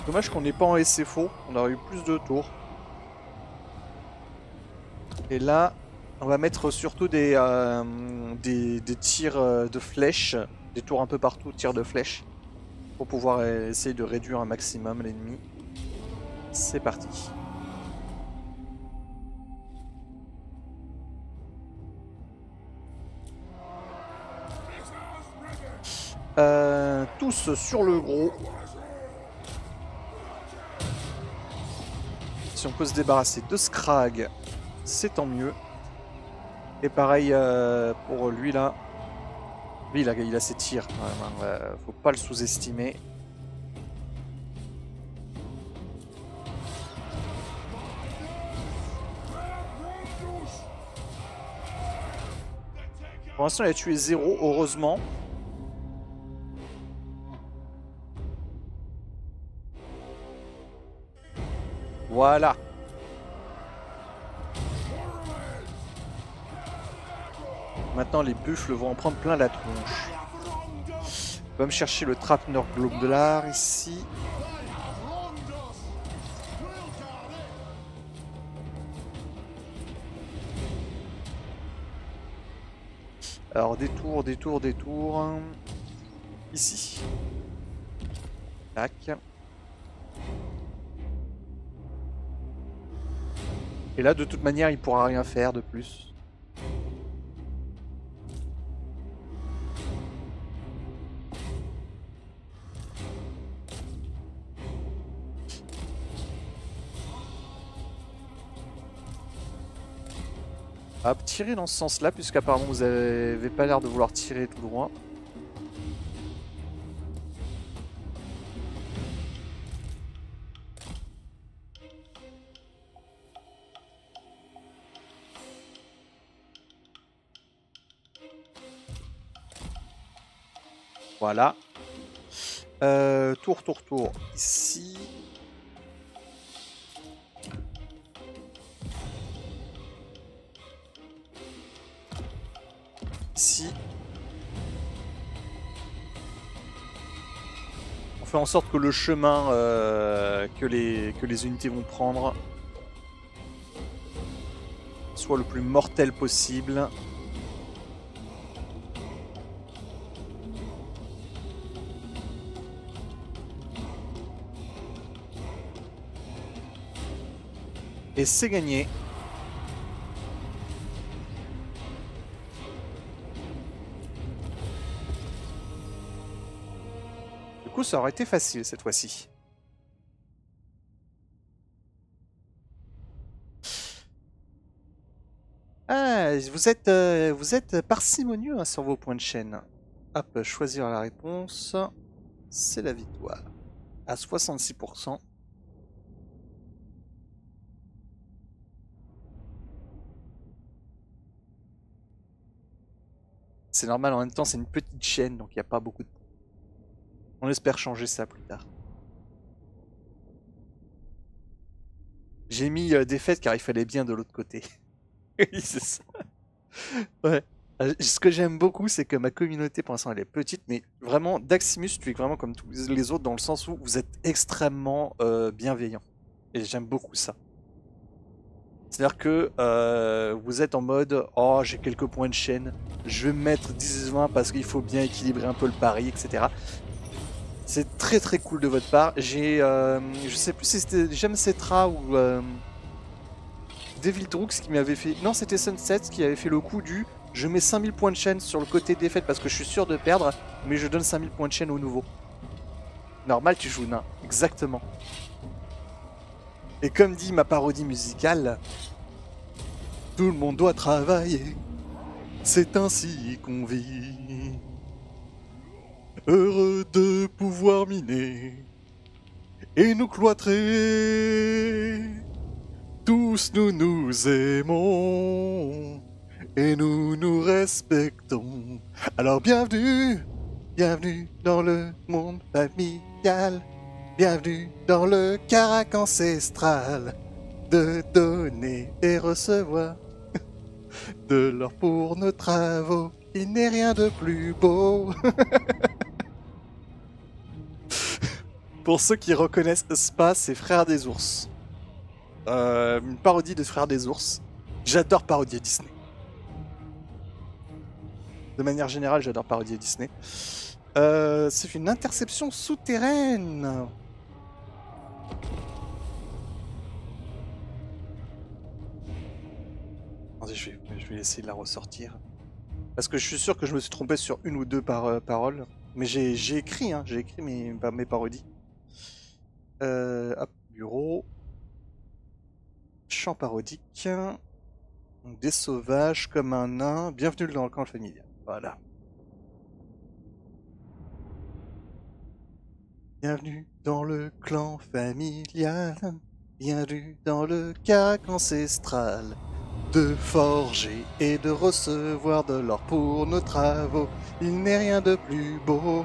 A: Dommage qu'on n'ait pas en SFO. On aurait eu plus de tours. Et là, on va mettre surtout des tirs de flèches. Des tours un peu partout, tirs de flèches. Pour pouvoir essayer de réduire un maximum l'ennemi. C'est parti. Tous sur le gros. Si on peut se débarrasser de Scrag, c'est tant mieux. Et pareil pour lui là. Lui il a ses tirs quand même. Faut pas le sous-estimer. Pour l'instant il a tué 0, heureusement. Voilà. Maintenant les buffles vont en prendre plein la tronche. On va me chercher le Trapnor Globe de l'art ici. Alors détour, détour, détour. Ici. Tac. Et là de toute manière il pourra rien faire de plus. Hop, tirer dans ce sens-là, puisqu'apparemment vous avez pas l'air de vouloir tirer tout droit. Voilà. Tour. Ici. Ici. On fait en sorte que le chemin que les unités vont prendre soit le plus mortel possible. Et c'est gagné. Du coup, ça aurait été facile cette fois-ci. Ah, vous êtes parcimonieux hein, sur vos points de chaîne. Hop, choisir la réponse. C'est la victoire. À 66%. C'est normal, en même temps, c'est une petite chaîne, donc il n'y a pas beaucoup de... On espère changer ça plus tard. J'ai mis défaite car il fallait bien de l'autre côté. Oui, c'est ça. Ouais. Ce que j'aime beaucoup, c'est que ma communauté, pour l'instant, elle est petite, mais vraiment, Daximus, tu es vraiment comme tous les autres, dans le sens où vous êtes extrêmement bienveillant. Et j'aime beaucoup ça. C'est-à-dire que vous êtes en mode « Oh, j'ai quelques points de chaîne, je vais me mettre 10-20 parce qu'il faut bien équilibrer un peu le pari, etc. » C'est très très cool de votre part. J'ai, je sais plus si c'était James Cetra ou Devil Drux qui m'avait fait... Non, c'était Sunset qui avait fait le coup du « Je mets 5000 points de chaîne sur le côté défaite parce que je suis sûr de perdre, mais je donne 5000 points de chaîne au nouveau. » Normal, tu joues nain. Exactement. Et comme dit ma parodie musicale, tout le monde doit travailler, c'est ainsi qu'on vit. Heureux de pouvoir miner et nous cloîtrer. Tous nous nous aimons et nous nous respectons. Alors bienvenue, bienvenue dans le monde familial. Bienvenue dans le carac ancestral, de donner et recevoir de l'or pour nos travaux. Il n'est rien de plus beau. Pour ceux qui reconnaissent Spa, c'est Frères des Ours. Une parodie de Frères des Ours. J'adore parodier Disney. De manière générale, j'adore parodier Disney. C'est une interception souterraine. Je vais essayer de la ressortir. Parce que je suis sûr que je me suis trompé sur une ou deux paroles. Mais j'ai écrit, hein, j'ai écrit mes parodies. Hop, bureau. Chant parodique. Des sauvages comme un nain. Bienvenue dans le camp familial. Voilà. Bienvenue dans le clan familial. Bienvenue dans le carac ancestral. De forger et de recevoir de l'or pour nos travaux. Il n'est rien de plus beau.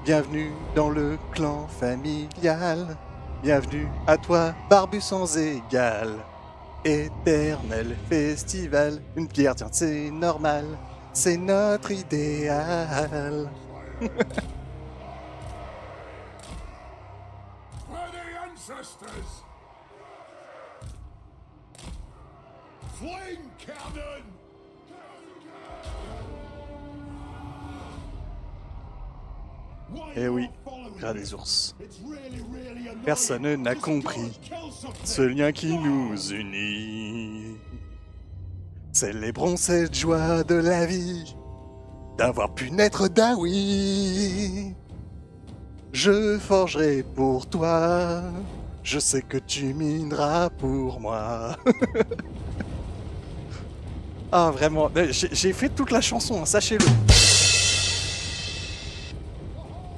A: Bienvenue dans le clan familial. Bienvenue à toi, barbu sans égal. Éternel festival. Une pierre, tiens, c'est normal. C'est notre idéal. Eh oui, Frères des Ours. Personne n'a compris ce lien qui nous unit. Célébrons cette joie de la vie, d'avoir pu naître d'Aoui. Je forgerai pour toi, je sais que tu mineras pour moi. Ah, vraiment, j'ai fait toute la chanson, hein, sachez-le.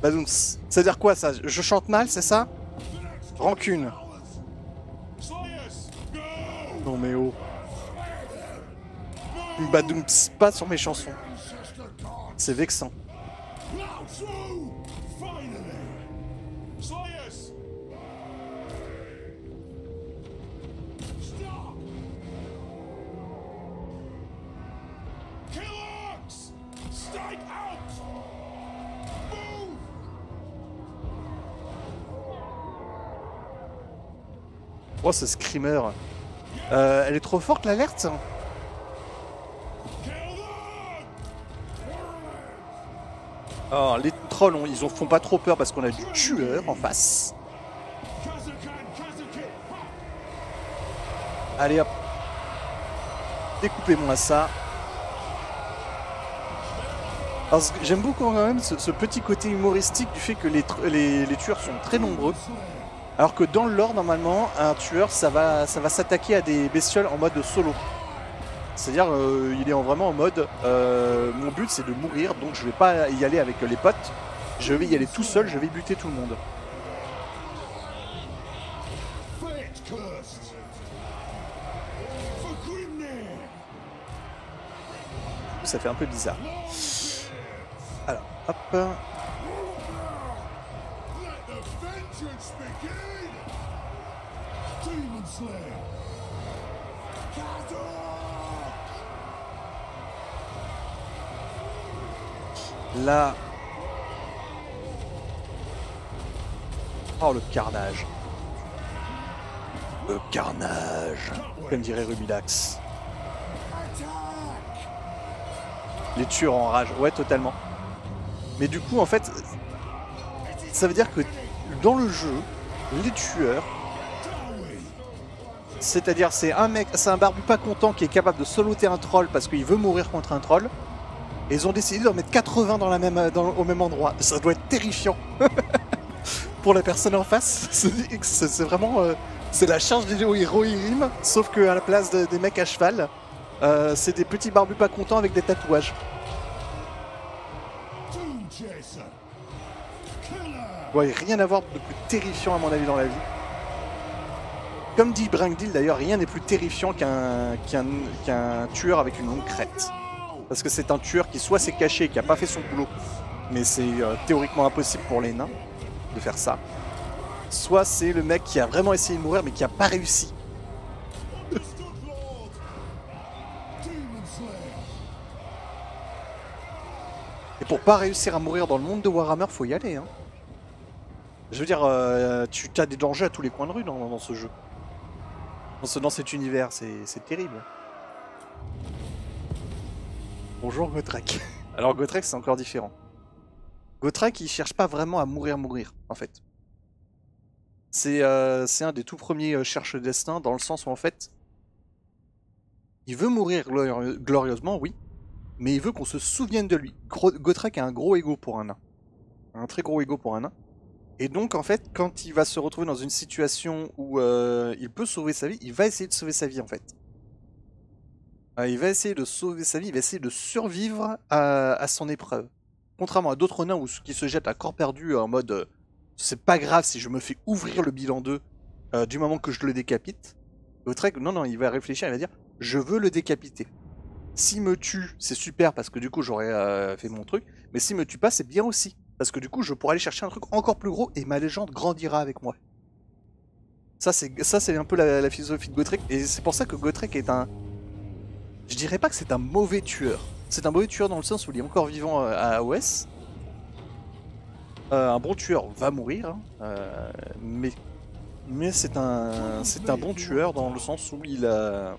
A: Badooms. C'est-à-dire quoi ça? Je chante mal, c'est ça? Rancune. Non mais oh. Badooms, pas sur mes chansons. C'est vexant. Oh, ce screamer. Elle est trop forte, l'alerte. Oh, les trolls, ils font pas trop peur parce qu'on a du tueur en face. Allez hop. Découpez-moi ça. J'aime beaucoup quand même ce petit côté humoristique du fait que les tueurs sont très nombreux. Alors que dans le lore, normalement, un tueur, ça va s'attaquer à des bestioles en mode solo. C'est-à-dire, il est vraiment en mode, mon but c'est de mourir, donc je vais pas y aller avec les potes. Je vais y aller tout seul, je vais buter tout le monde. Ça fait un peu bizarre. Alors, hop. Là. Oh, le carnage. Le carnage, comme dirait Rubilax. Les tueurs en rage, ouais, totalement. Mais du coup, en fait, ça veut dire que dans le jeu, les tueurs, c'est-à-dire c'est un mec, c'est un barbu pas content qui est capable de soloter un troll parce qu'il veut mourir contre un troll. Et ils ont décidé d'en mettre 80 au même endroit. Ça doit être terrifiant pour la personne en face. C'est vraiment, c'est la charge des Rohirrim, sauf qu'à la place des mecs à cheval, c'est des petits barbus pas contents avec des tatouages. Ouais, rien à voir de plus terrifiant à mon avis dans la vie. Comme dit Brangdil d'ailleurs, rien n'est plus terrifiant qu'un tueur avec une longue crête. Parce que c'est un tueur qui soit s'est caché, qui a pas fait son boulot, mais c'est théoriquement impossible pour les nains de faire ça. Soit c'est le mec qui a vraiment essayé de mourir mais qui a pas réussi. Et pour pas réussir à mourir dans le monde de Warhammer, faut y aller. Hein. Je veux dire, tu as des dangers à tous les coins de rue dans ce jeu. Dans cet univers, c'est terrible. Bonjour Gotrek. Alors Gotrek c'est encore différent. Gotrek il cherche pas vraiment à mourir en fait. C'est un des tout premiers chercheurs de destin dans le sens où en fait il veut mourir glorieusement, oui, mais il veut qu'on se souvienne de lui. Gotrek a un gros ego pour un nain. Un très gros ego pour un nain. Et donc en fait quand il va se retrouver dans une situation où il peut sauver sa vie, il va essayer de sauver sa vie en fait. Il va essayer de sauver sa vie, il va essayer de survivre à son épreuve. Contrairement à d'autres nains qui se jettent à corps perdu en mode c'est pas grave si je me fais ouvrir le bilan 2 du moment que je le décapite. Gotrek, non, il va réfléchir, il va dire je veux le décapiter. S'il me tue, c'est super parce que du coup j'aurais fait mon truc, mais s'il me tue pas, c'est bien aussi. Parce que du coup je pourrais aller chercher un truc encore plus gros et ma légende grandira avec moi. Ça c'est un peu la philosophie de Gotrek, et c'est pour ça que Gotrek est un... Je dirais pas que c'est un mauvais tueur. C'est un mauvais tueur dans le sens où il est encore vivant à AOS. Un bon tueur va mourir, hein, mais c'est un bon tueur dans le sens où il est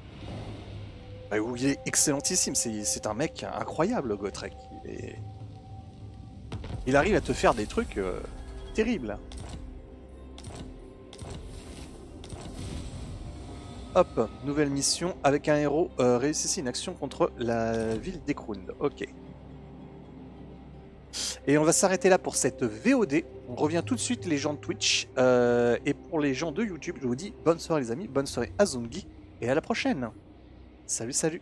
A: excellentissime. C'est un mec incroyable, Gotrek. Il arrive à te faire des trucs terribles. Hop, nouvelle mission avec un héros. Réussissez une action contre la ville d'Ekrund. Ok. Et on va s'arrêter là pour cette VOD. On revient tout de suite les gens de Twitch. Et pour les gens de YouTube, je vous dis bonne soirée les amis, bonne soirée à Zungi. Et à la prochaine. Salut, salut.